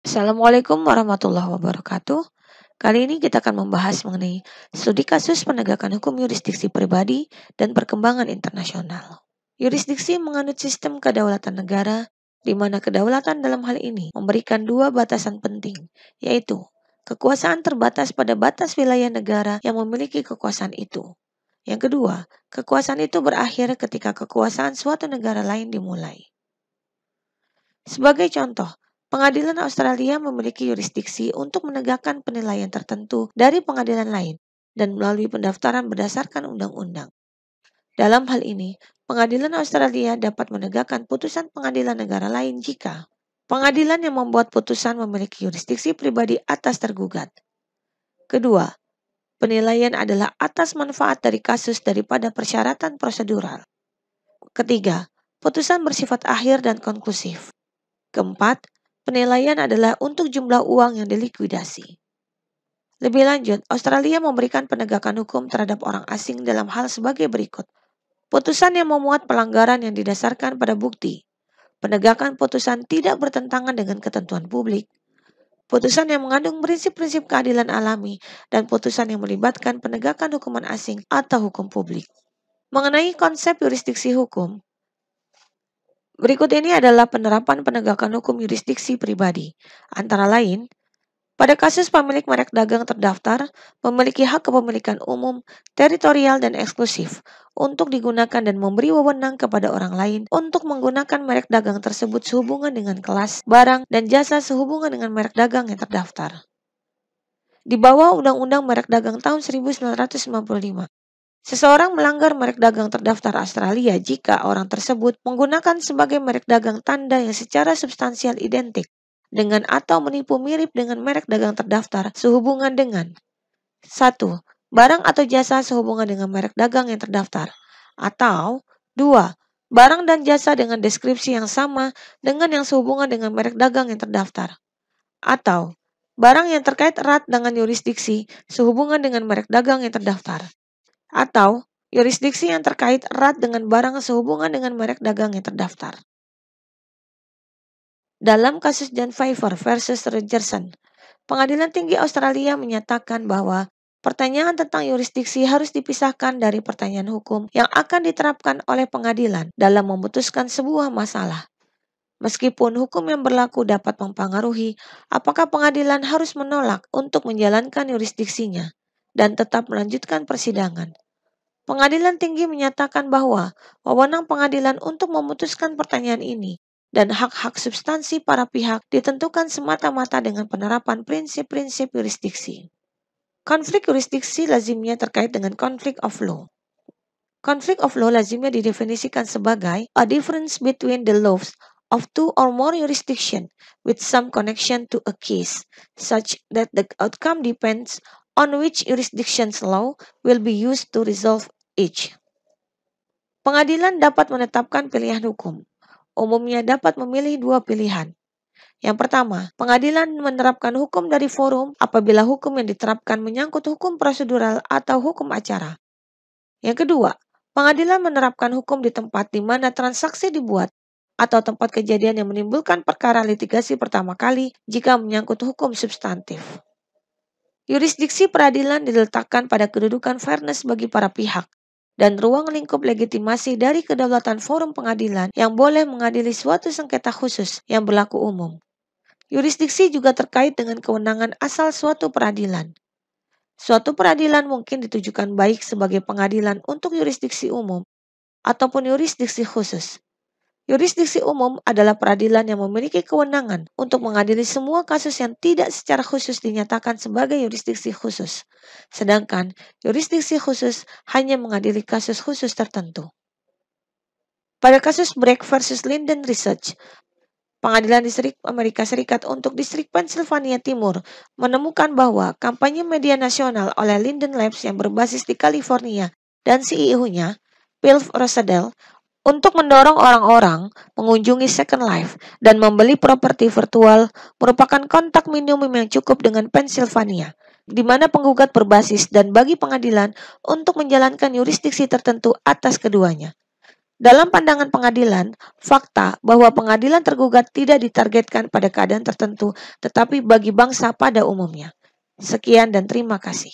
Assalamualaikum warahmatullahi wabarakatuh. Kali ini kita akan membahas mengenai studi kasus penegakan hukum yurisdiksi pribadi dan perkembangan internasional. Yurisdiksi menganut sistem kedaulatan negara, di mana kedaulatan dalam hal ini memberikan dua batasan penting, yaitu kekuasaan terbatas pada batas wilayah negara yang memiliki kekuasaan itu. Yang kedua, kekuasaan itu berakhir ketika kekuasaan suatu negara lain dimulai. Sebagai contoh, pengadilan Australia memiliki yurisdiksi untuk menegakkan penilaian tertentu dari pengadilan lain dan melalui pendaftaran berdasarkan undang-undang. Dalam hal ini, pengadilan Australia dapat menegakkan putusan pengadilan negara lain jika pengadilan yang membuat putusan memiliki yurisdiksi pribadi atas tergugat. Kedua, penilaian adalah atas manfaat dari kasus daripada persyaratan prosedural. Ketiga, putusan bersifat akhir dan konklusif. Keempat, penilaian adalah untuk jumlah uang yang dilikuidasi. Lebih lanjut, Australia memberikan penegakan hukum terhadap orang asing dalam hal sebagai berikut. Putusan yang memuat pelanggaran yang didasarkan pada bukti. Penegakan putusan tidak bertentangan dengan ketentuan publik. Putusan yang mengandung prinsip-prinsip keadilan alami dan putusan yang melibatkan penegakan hukuman asing atau hukum publik. Mengenai konsep yurisdiksi hukum, berikut ini adalah penerapan penegakan hukum yurisdiksi pribadi. Antara lain, pada kasus pemilik merek dagang terdaftar memiliki hak kepemilikan umum, teritorial, dan eksklusif untuk digunakan dan memberi wewenang kepada orang lain untuk menggunakan merek dagang tersebut sehubungan dengan kelas, barang, dan jasa sehubungan dengan merek dagang yang terdaftar. Di bawah Undang-Undang Merek Dagang tahun 1995. Seseorang melanggar merek dagang terdaftar Australia jika orang tersebut menggunakan sebagai merek dagang tanda yang secara substansial identik dengan atau menipu mirip dengan merek dagang terdaftar sehubungan dengan 1. Barang atau jasa sehubungan dengan merek dagang yang terdaftar, atau 2. Barang dan jasa dengan deskripsi yang sama dengan yang sehubungan dengan merek dagang yang terdaftar, atau barang yang terkait erat dengan yurisdiksi sehubungan dengan merek dagang yang terdaftar, atau yurisdiksi yang terkait erat dengan barang sehubungan dengan merek dagang yang terdaftar. Dalam kasus John Pfeiffer versus Rogerson, Pengadilan Tinggi Australia menyatakan bahwa pertanyaan tentang yurisdiksi harus dipisahkan dari pertanyaan hukum yang akan diterapkan oleh pengadilan dalam memutuskan sebuah masalah. Meskipun hukum yang berlaku dapat mempengaruhi apakah pengadilan harus menolak untuk menjalankan yurisdiksinya dan tetap melanjutkan persidangan. Pengadilan Tinggi menyatakan bahwa wewenang pengadilan untuk memutuskan pertanyaan ini dan hak-hak substansi para pihak ditentukan semata-mata dengan penerapan prinsip-prinsip yurisdiksi. Konflik yurisdiksi lazimnya terkait dengan conflict of law. Conflict of law lazimnya didefinisikan sebagai a difference between the laws of two or more jurisdiction with some connection to a case, such that the outcome depends on which jurisdiction's law will be used to resolve each. Pengadilan dapat menetapkan pilihan hukum. Umumnya dapat memilih dua pilihan. Yang pertama, pengadilan menerapkan hukum dari forum apabila hukum yang diterapkan menyangkut hukum prosedural atau hukum acara. Yang kedua, pengadilan menerapkan hukum di tempat di mana transaksi dibuat atau tempat kejadian yang menimbulkan perkara litigasi pertama kali jika menyangkut hukum substantif. Yurisdiksi peradilan diletakkan pada kedudukan fairness bagi para pihak dan ruang lingkup legitimasi dari kedaulatan forum pengadilan yang boleh mengadili suatu sengketa khusus yang berlaku umum. Yurisdiksi juga terkait dengan kewenangan asal suatu peradilan. Suatu peradilan mungkin ditujukan baik sebagai pengadilan untuk yurisdiksi umum ataupun yurisdiksi khusus. Yurisdiksi umum adalah peradilan yang memiliki kewenangan untuk mengadili semua kasus yang tidak secara khusus dinyatakan sebagai yurisdiksi khusus. Sedangkan yurisdiksi khusus hanya mengadili kasus khusus tertentu. Pada kasus Bragg versus Linden Research, Pengadilan Distrik Amerika Serikat untuk Distrik Pennsylvania Timur menemukan bahwa kampanye media nasional oleh Linden Labs yang berbasis di California dan CEO-nya, Bill Rosedale, untuk mendorong orang-orang mengunjungi Second Life dan membeli properti virtual merupakan kontak minimum yang cukup dengan Pennsylvania, di mana penggugat berbasis dan bagi pengadilan untuk menjalankan yurisdiksi tertentu atas keduanya. Dalam pandangan pengadilan, fakta bahwa pengadilan tergugat tidak ditargetkan pada keadaan tertentu, tetapi bagi bangsa pada umumnya. Sekian dan terima kasih.